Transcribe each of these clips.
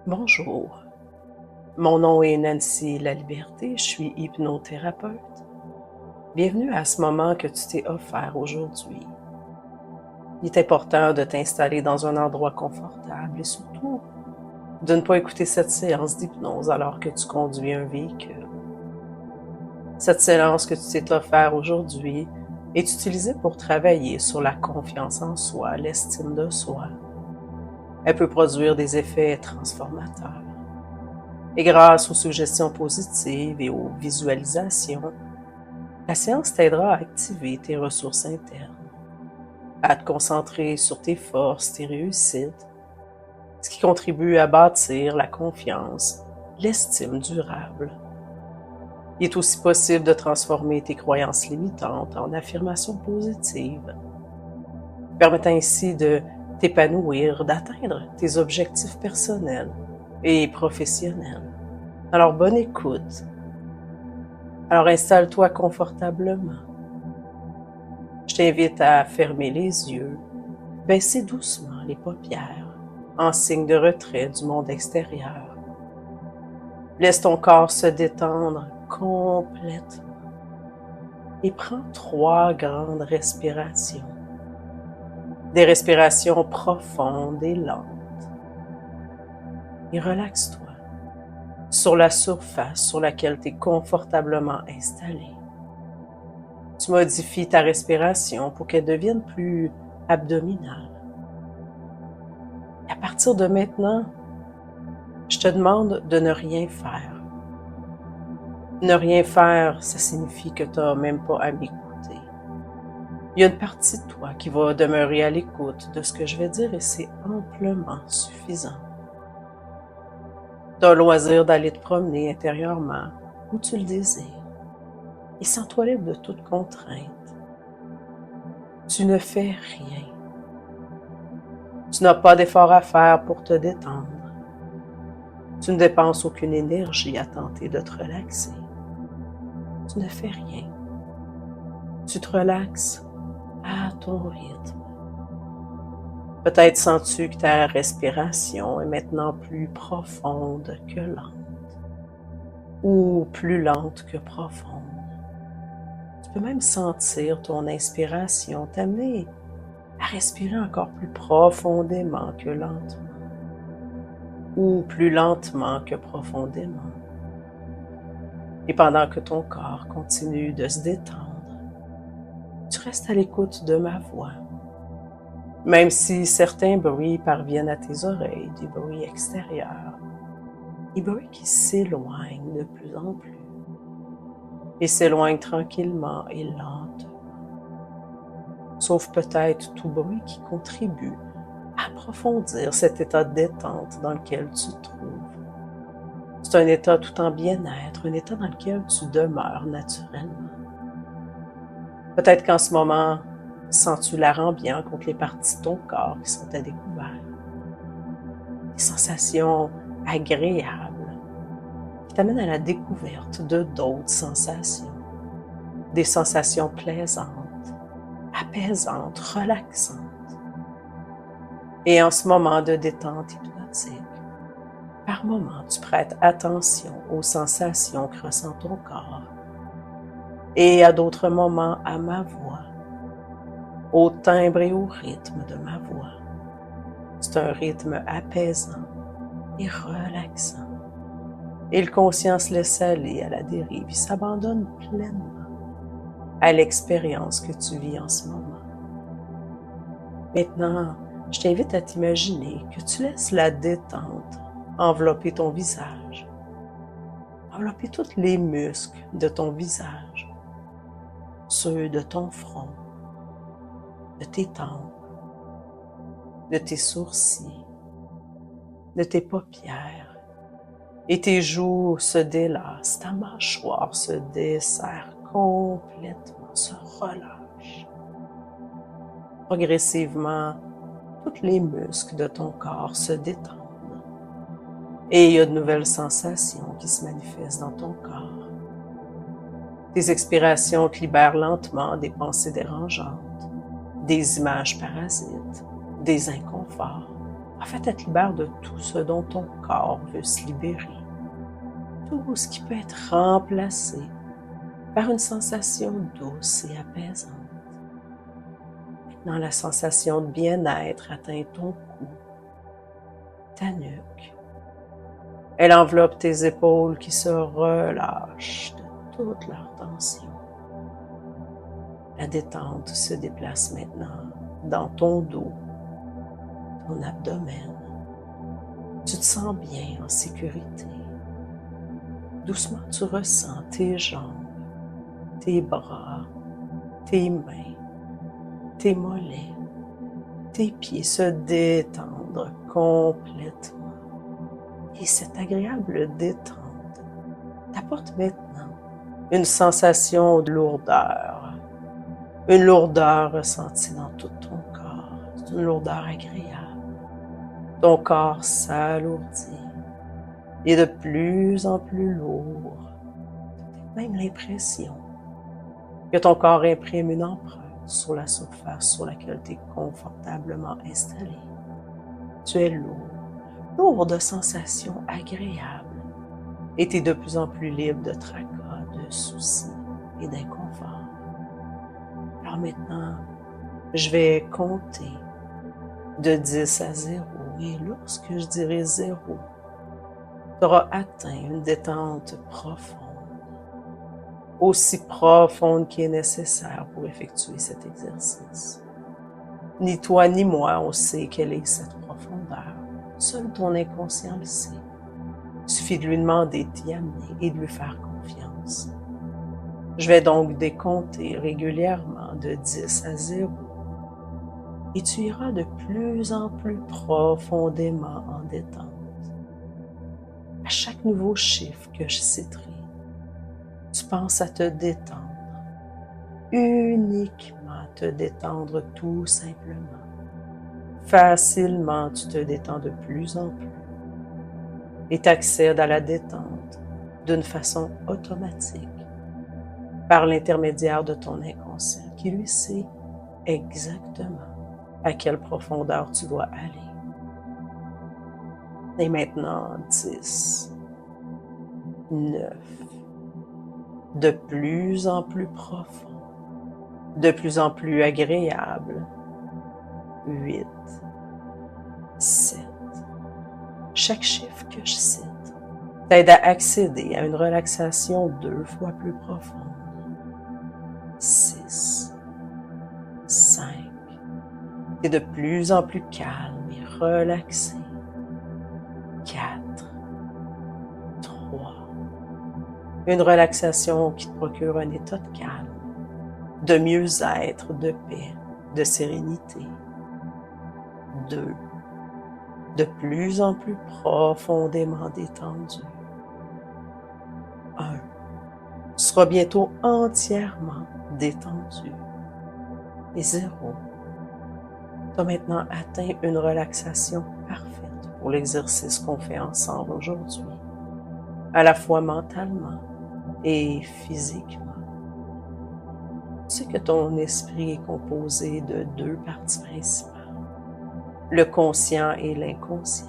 Bonjour, mon nom est Nancy Laliberté, je suis hypnothérapeute. Bienvenue à ce moment que tu t'es offert aujourd'hui. Il est important de t'installer dans un endroit confortable et surtout de ne pas écouter cette séance d'hypnose alors que tu conduis un véhicule. Cette séance que tu t'es offert aujourd'hui est utilisée pour travailler sur la confiance en soi, l'estime de soi. Elle peut produire des effets transformateurs. Et grâce aux suggestions positives et aux visualisations, la séance t'aidera à activer tes ressources internes, à te concentrer sur tes forces, tes réussites, ce qui contribue à bâtir la confiance, l'estime durable. Il est aussi possible de transformer tes croyances limitantes en affirmations positives, permettant ainsi de t'épanouir, d'atteindre tes objectifs personnels et professionnels. Alors, bonne écoute. Alors, installe-toi confortablement. Je t'invite à fermer les yeux, baisser doucement les paupières, en signe de retrait du monde extérieur. Laisse ton corps se détendre complètement et prends 3 grandes respirations. Des respirations profondes et lentes. Et relaxe-toi sur la surface sur laquelle tu es confortablement installé. Tu modifies ta respiration pour qu'elle devienne plus abdominale. Et à partir de maintenant, je te demande de ne rien faire. Ne rien faire, ça signifie que tu n'as même pas à m'écouter. Il y a une partie de toi qui va demeurer à l'écoute de ce que je vais dire et c'est amplement suffisant. Tu as le loisir d'aller te promener intérieurement où tu le désires et sens-toi libre de toute contrainte. Tu ne fais rien. Tu n'as pas d'effort à faire pour te détendre. Tu ne dépenses aucune énergie à tenter de te relaxer. Tu ne fais rien. Tu te relaxes à ton rythme. Peut-être sens-tu que ta respiration est maintenant plus profonde que lente, ou plus lente que profonde. Tu peux même sentir ton inspiration t'amener à respirer encore plus profondément que lentement, ou plus lentement que profondément. Et pendant que ton corps continue de se détendre, tu restes à l'écoute de ma voix. Même si certains bruits parviennent à tes oreilles, des bruits extérieurs, des bruits qui s'éloignent de plus en plus, et s'éloignent tranquillement et lentement. Sauf peut-être tout bruit qui contribue à approfondir cet état de détente dans lequel tu te trouves. C'est un état tout en bien-être, un état dans lequel tu demeures naturellement. Peut-être qu'en ce moment, sens-tu l'air ambiant contre les parties de ton corps qui sont à découvert. Des sensations agréables qui t'amènent à la découverte de d'autres sensations. Des sensations plaisantes, apaisantes, relaxantes. Et en ce moment de détente hypnotique, par moments, tu prêtes attention aux sensations que ressent ton corps et à d'autres moments à ma voix, au timbre et au rythme de ma voix. C'est un rythme apaisant et relaxant. Et le conscient se laisse aller à la dérive, il s'abandonne pleinement à l'expérience que tu vis en ce moment. Maintenant, je t'invite à t'imaginer que tu laisses la détente envelopper ton visage, envelopper tous les muscles de ton visage, ceux de ton front, de tes tempes, de tes sourcils, de tes paupières, et tes joues se délassent, ta mâchoire se desserre complètement, se relâche. Progressivement, tous les muscles de ton corps se détendent. Et il y a de nouvelles sensations qui se manifestent dans ton corps. Tes expirations te libèrent lentement des pensées dérangeantes, des images parasites, des inconforts. En fait, elle te libère de tout ce dont ton corps veut se libérer. Tout ce qui peut être remplacé par une sensation douce et apaisante. Maintenant, la sensation de bien-être atteint ton cou, ta nuque. Elle enveloppe tes épaules qui se relâchent de toute leur tension. La détente se déplace maintenant dans ton dos, ton abdomen. Tu te sens bien en sécurité. Doucement, tu ressens tes jambes, tes bras, tes mains, tes mollets, tes pieds se détendre complètement. Et cette agréable détente t'apporte maintenant une sensation de lourdeur. Une lourdeur ressentie dans tout ton corps. C'est une lourdeur agréable. Ton corps s'alourdit. Il est de plus en plus lourd. Tu as même l'impression que ton corps imprime une empreinte sur la surface sur laquelle tu es confortablement installé. Tu es lourd de sensations agréables, et tu es de plus en plus libre de tracas, de soucis et d'inconfort. Alors maintenant, je vais compter de 10 à 0, et lorsque je dirai 0, tu auras atteint une détente profonde, aussi profonde qu'il est nécessaire pour effectuer cet exercice. Ni toi ni moi, on sait quelle est cette profondeur. Seul ton inconscient le sait. Il suffit de lui demander d'y amener et de lui faire confiance. Je vais donc décompter régulièrement de 10 à 0. Et tu iras de plus en plus profondément en détente. À chaque nouveau chiffre que je citerai, tu penses à te détendre, uniquement te détendre tout simplement. Facilement, tu te détends de plus en plus et t'accèdes à la détente d'une façon automatique par l'intermédiaire de ton inconscient qui lui sait exactement à quelle profondeur tu dois aller. Et maintenant, 10, 9, de plus en plus profond, de plus en plus agréable, 8, 7. Chaque chiffre que je cite t'aide à accéder à une relaxation 2 fois plus profonde. 6, 5. T'es de plus en plus calme et relaxé. 4, 3. Une relaxation qui te procure un état de calme, de mieux-être, de paix, de sérénité. 2. De plus en plus profondément détendu. 1. Tu seras bientôt entièrement détendu. Et 0. Tu as maintenant atteint une relaxation parfaite pour l'exercice qu'on fait ensemble aujourd'hui, à la fois mentalement et physiquement. Tu sais que ton esprit est composé de 2 parties principales, le conscient et l'inconscient.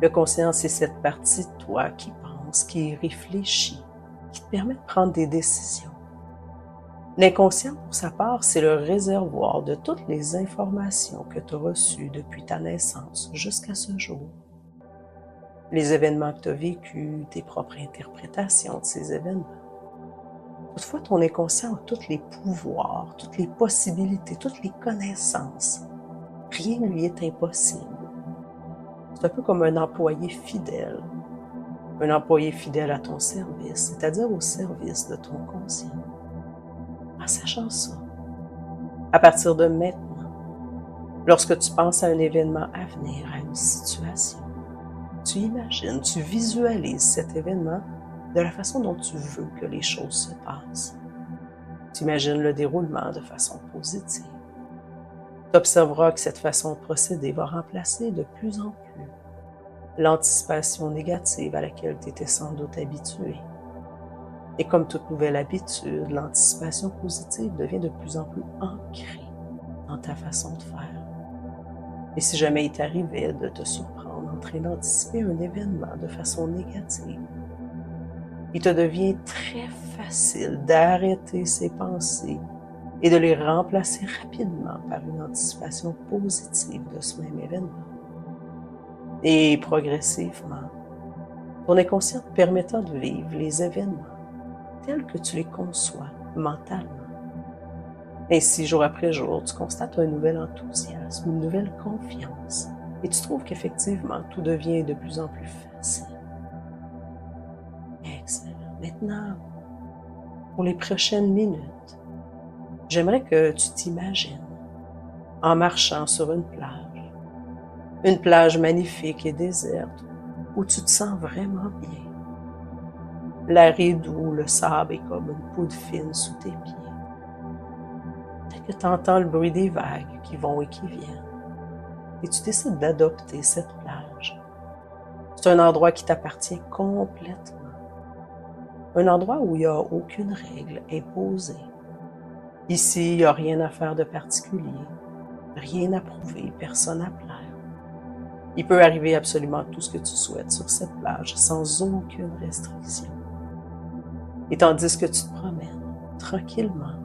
Le conscient, c'est cette partie de toi qui pense, qui réfléchit, qui te permet de prendre des décisions. L'inconscient, pour sa part, c'est le réservoir de toutes les informations que tu as reçues depuis ta naissance jusqu'à ce jour. Les événements que tu as vécus, tes propres interprétations de ces événements. Toutefois, ton inconscient a tous les pouvoirs, toutes les possibilités, toutes les connaissances. Rien ne lui est impossible. C'est un peu comme un employé fidèle à ton service, c'est-à-dire au service de ton conscient. En sachant ça, à partir de maintenant, lorsque tu penses à un événement à venir, à une situation, tu imagines, tu visualises cet événement de la façon dont tu veux que les choses se passent. Tu imagines le déroulement de façon positive. Tu observeras que cette façon de procéder va remplacer de plus en plus l'anticipation négative à laquelle tu étais sans doute habitué. Et comme toute nouvelle habitude, l'anticipation positive devient de plus en plus ancrée dans ta façon de faire. Et si jamais il t'arrivait de te surprendre en train d'anticiper un événement de façon négative, il te devient très facile d'arrêter ces pensées et de les remplacer rapidement par une anticipation positive de ce même événement. Et progressivement, ton inconscient te permettant de vivre les événements tels que tu les conçois mentalement. Ainsi, jour après jour, tu constates un nouvel enthousiasme, une nouvelle confiance, et tu trouves qu'effectivement, tout devient de plus en plus facile. Excellent. Maintenant, pour les prochaines minutes, j'aimerais que tu t'imagines en marchant sur une plage magnifique et déserte où tu te sens vraiment bien. L'air est doux, le sable est comme une poudre fine sous tes pieds. Peut-être que tu entends le bruit des vagues qui vont et qui viennent. Et tu décides d'adopter cette plage. C'est un endroit qui t'appartient complètement. Un endroit où il n'y a aucune règle imposée. Ici, il n'y a rien à faire de particulier, rien à prouver, personne à plaire. Il peut arriver absolument tout ce que tu souhaites sur cette plage sans aucune restriction. Et tandis que tu te promènes tranquillement,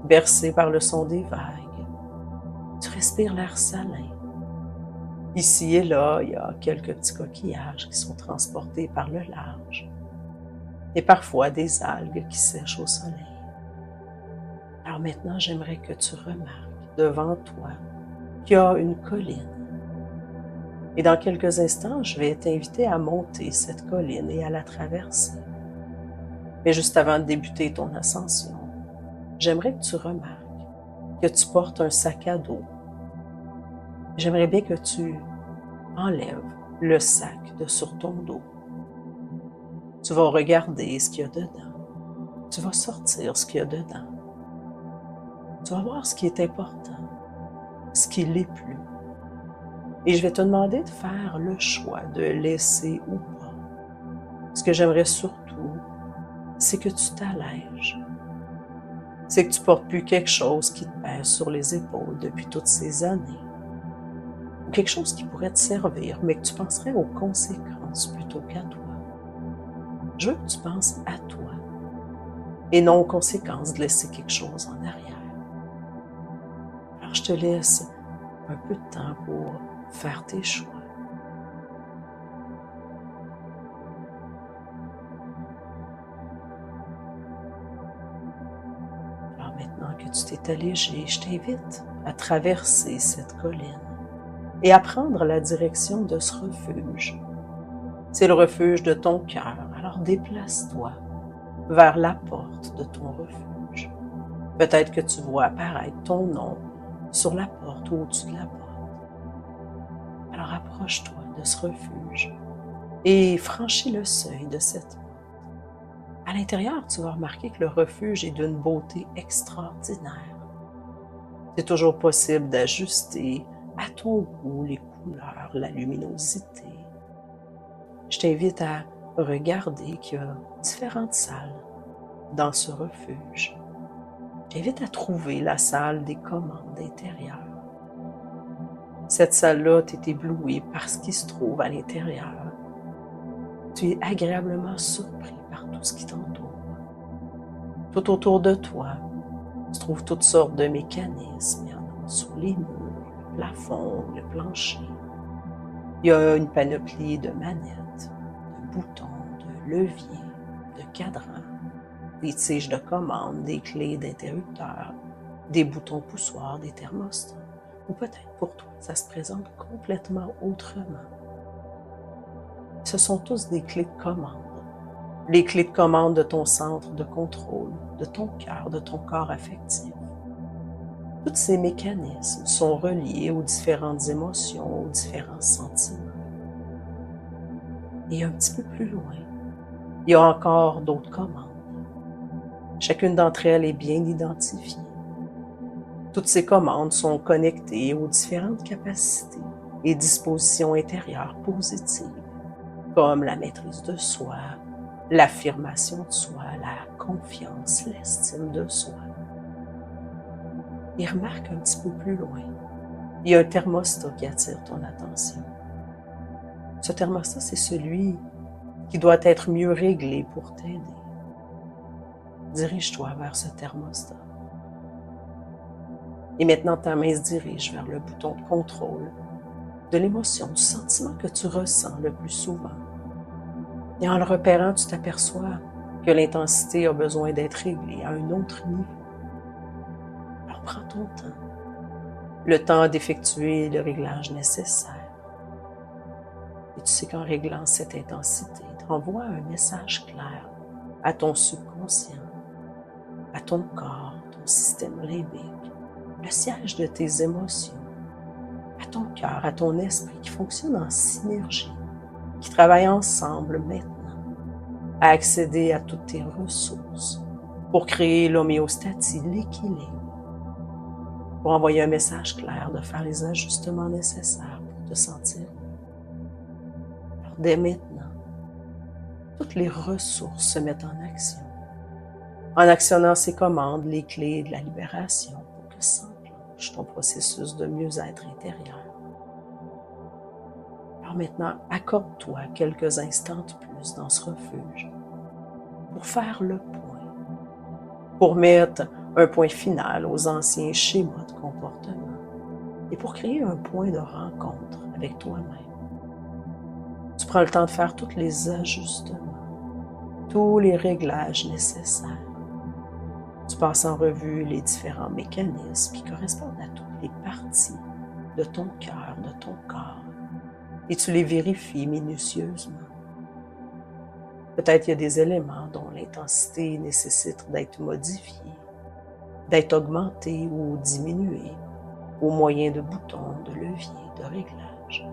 bercé par le son des vagues, tu respires l'air salin. Ici et là, il y a quelques petits coquillages qui sont transportés par le large et parfois des algues qui sèchent au soleil. Alors maintenant, j'aimerais que tu remarques devant toi qu'il y a une colline. Et dans quelques instants, je vais t'inviter à monter cette colline et à la traverser. Mais juste avant de débuter ton ascension, j'aimerais que tu remarques que tu portes un sac à dos. J'aimerais bien que tu enlèves le sac de sur ton dos. Tu vas regarder ce qu'il y a dedans. Tu vas sortir ce qu'il y a dedans. Tu vas voir ce qui est important, ce qui l'est plus. Et je vais te demander de faire le choix de laisser ou pas. Ce que j'aimerais surtout, c'est que tu t'allèges. C'est que tu ne portes plus quelque chose qui te pèse sur les épaules depuis toutes ces années. Ou quelque chose qui pourrait te servir, mais que tu penserais aux conséquences plutôt qu'à toi. Je veux que tu penses à toi et non aux conséquences de laisser quelque chose en arrière. Alors je te laisse un peu de temps pour faire tes choix. Alors maintenant que tu t'es allégé, je t'invite à traverser cette colline et à prendre la direction de ce refuge. C'est le refuge de ton cœur, alors déplace-toi vers la porte de ton refuge. Peut-être que tu vois apparaître ton nom sur la porte ou au-dessus de la porte. Alors approche-toi de ce refuge et franchis le seuil de cette porte. À l'intérieur, tu vas remarquer que le refuge est d'une beauté extraordinaire. C'est toujours possible d'ajuster à ton goût les couleurs, la luminosité. Je t'invite à regarder qu'il y a différentes salles dans ce refuge. Je t'invite à trouver la salle des commandes intérieures. Cette salle-là t'est éblouie par ce qui se trouve à l'intérieur. Tu es agréablement surpris par tout ce qui t'entoure. Tout autour de toi, tu trouves toutes sortes de mécanismes. Il y en a sur les murs, le plafond, le plancher. Il y a une panoplie de manettes, de boutons, de leviers, de cadrans, des tiges de commande, des clés d'interrupteur, des boutons poussoirs, des thermostats. Ou peut-être pour toi, ça se présente complètement autrement. Ce sont tous des clés de commande. Les clés de commande de ton centre de contrôle, de ton cœur, de ton corps affectif. Tous ces mécanismes sont reliés aux différentes émotions, aux différents sentiments. Et un petit peu plus loin, il y a encore d'autres commandes. Chacune d'entre elles est bien identifiée. Toutes ces commandes sont connectées aux différentes capacités et dispositions intérieures positives, comme la maîtrise de soi, l'affirmation de soi, la confiance, l'estime de soi. Et remarque un petit peu plus loin, il y a un thermostat qui attire ton attention. Ce thermostat, c'est celui qui doit être mieux réglé pour t'aider. Dirige-toi vers ce thermostat. Et maintenant, ta main se dirige vers le bouton de contrôle de l'émotion, du sentiment que tu ressens le plus souvent. Et en le repérant, tu t'aperçois que l'intensité a besoin d'être réglée à un autre niveau. Alors prends ton temps, le temps d'effectuer le réglage nécessaire. Et tu sais qu'en réglant cette intensité, tu envoies un message clair à ton subconscient, à ton corps, ton système limbique, le siège de tes émotions, à ton cœur, à ton esprit qui fonctionne en synergie, qui travaillent ensemble maintenant à accéder à toutes tes ressources pour créer l'homéostatie, l'équilibre, pour envoyer un message clair, de faire les ajustements nécessaires pour te sentir mieux. Alors dès maintenant, toutes les ressources se mettent en action, en actionnant ces commandes, les clés de la libération pour que s'enclenche ton processus de mieux-être intérieur. Alors maintenant, accorde-toi quelques instants de plus dans ce refuge pour faire le point, pour mettre un point final aux anciens schémas de comportement et pour créer un point de rencontre avec toi-même. Tu prends le temps de faire tous les ajustements, tous les réglages nécessaires. Tu passes en revue les différents mécanismes qui correspondent à toutes les parties de ton cœur, de ton corps, et tu les vérifies minutieusement. Peut-être qu'il y a des éléments dont l'intensité nécessite d'être modifiée, d'être augmentée ou diminuée au moyen de boutons, de leviers, de réglages.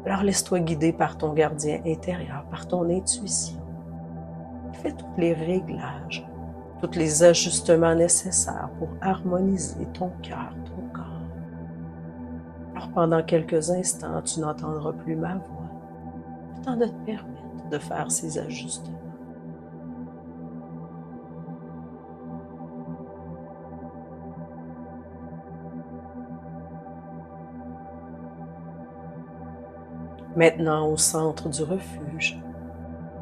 Alors laisse-toi guider par ton gardien intérieur, par ton intuition. Fais tous les réglages, tous les ajustements nécessaires pour harmoniser ton cœur, ton corps. Alors pendant quelques instants, tu n'entendras plus ma voix, le temps de te permettre de faire ces ajustements. Maintenant, au centre du refuge,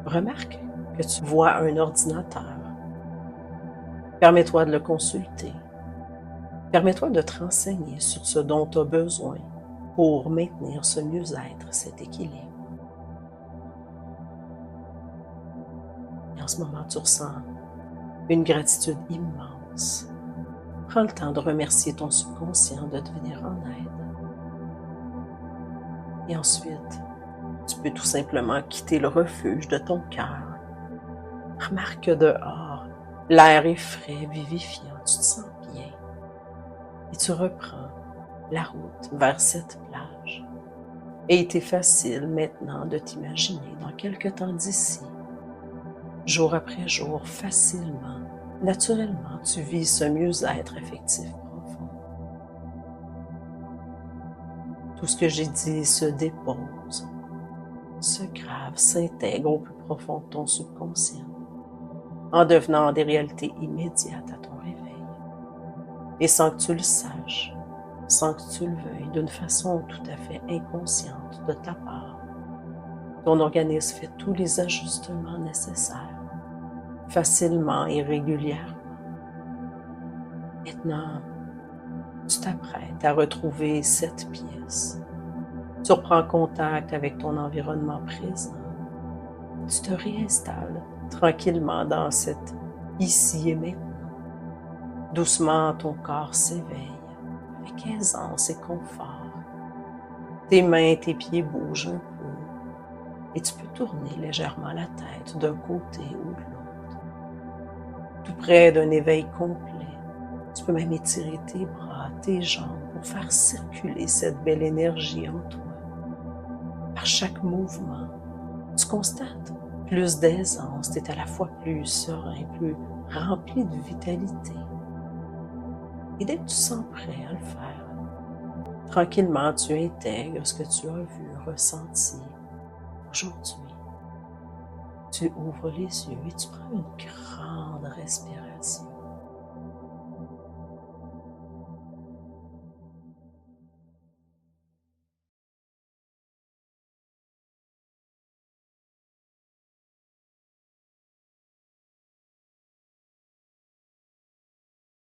remarque que tu vois un ordinateur. Permets-toi de le consulter. Permets-toi de te renseigner sur ce dont tu as besoin pour maintenir ce mieux-être, cet équilibre. Et en ce moment, tu ressens une gratitude immense. Prends le temps de remercier ton subconscient de te venir en aide. Et ensuite, tu peux tout simplement quitter le refuge de ton cœur. Remarque que dehors, l'air est frais, vivifiant, tu te sens bien. Et tu reprends la route vers cette plage. Et il t'est facile maintenant de t'imaginer dans quelque temps d'ici, jour après jour, facilement, naturellement, tu vis ce mieux-être affectif profond. Tout ce que j'ai dit se dépose, se grave, s'intègre au plus profond de ton subconscient, en devenant des réalités immédiates à ton réveil. Et sans que tu le saches, sans que tu le veuilles, d'une façon tout à fait inconsciente de ta part, ton organisme fait tous les ajustements nécessaires, facilement et régulièrement. Maintenant, tu t'apprêtes à retrouver cette pièce. Tu reprends contact avec ton environnement présent. Tu te réinstalles tranquillement dans cet ici et maintenant. Doucement, ton corps s'éveille avec aisance et confort. Tes mains, tes pieds bougent un peu et tu peux tourner légèrement la tête d'un côté ou de l'autre. Tout près d'un éveil complet, tu peux même étirer tes bras, tes jambes pour faire circuler cette belle énergie en toi. Par chaque mouvement, tu constates plus d'aisance, tu es à la fois plus serein, plus rempli de vitalité. Et dès que tu sens prêt à le faire, tranquillement tu intègres ce que tu as vu, ressenti aujourd'hui. Tu ouvres les yeux et tu prends une grande respiration.